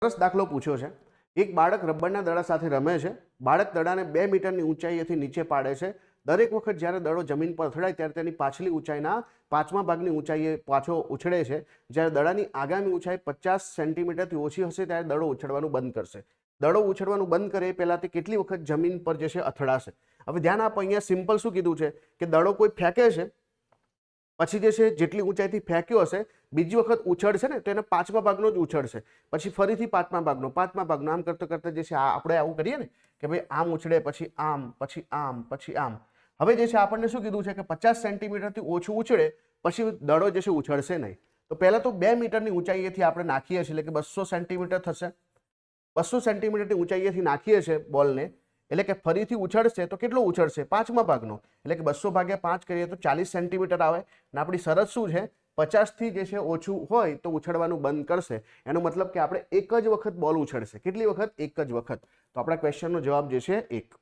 સરસ દાખલો પૂછ્યો છે। એક બાળક રબરના દડા સાથે રમે છે। બાળક દડાને 2 મીટરની ઊંચાઈએથી નીચે પાડે છે। દરેક વખત જ્યારે દડો જમીન પર અથડાય ત્યારે તેની પાછલી ઊંચાઈના 5મા ભાગની ઊંચાઈએ પાછો ઉછળે છે। જ્યારે દડાની આગામી ઊંચાઈ 50 સેન્ટીમીટરથી ઓછી હશે ત્યારે દડો ઉછળવાનું બંધ કરશે। દડો ઉછળવાનું બંધ કરે એ પહેલાં તે કેટલી વખત જમીન પર જે છે અથડાશે। હવે ધ્યાન આપો, અહીંયા સિમ્પલ શું કીધું છે કે દડો કોઈ ફેંકે છે, પછી જે છે જેટલી ઊંચાઈથી ફેંક્યો હશે બીજી વખત ઉછળશે ને તો એને 5મા ભાગનો જ ઉછળશે, પછી ફરીથી 5મા ભાગનો, 5મા ભાગનો, આમ કરતા કરતા જે છે આપણે આવું કરીએ ને કે ભાઈ આમ ઉછળે, પછી આમ, પછી આમ, પછી આમ। હવે જે છે આપણને શું કીધું છે કે 50 સેન્ટીમીટરથી ઓછું ઉછળે પછી દડો જે છે ઉછળશે નહીં। તો પહેલા તો 2 મીટરની ઊંચાઈએથી આપણે નાખીએ છીએ એટલે કે 200 સેન્ટીમીટર થશે। 200 સેન્ટીમીટરની ઊંચાઈએથી નાખીએ છીએ બોલને એટલે કે ફરીથી ઉછળશે તો કેટલો ઉછળશે? 5મા ભાગનો, એટલે કે 200 ભાગ્યા 5 કરીએ તો 40 સેન્ટીમીટર આવે। અને આપણી શરત શું છે? 50થી જે છે ઓછું હોય તો ઉછળવાનું બંધ કરશે। એનો મતલબ કે આપણે એક જ વખત બોલ ઉછળશે। કેટલી વખત? એક જ વખત। તો આપણા ક્વેશ્ચનનો જવાબ જે છે 1।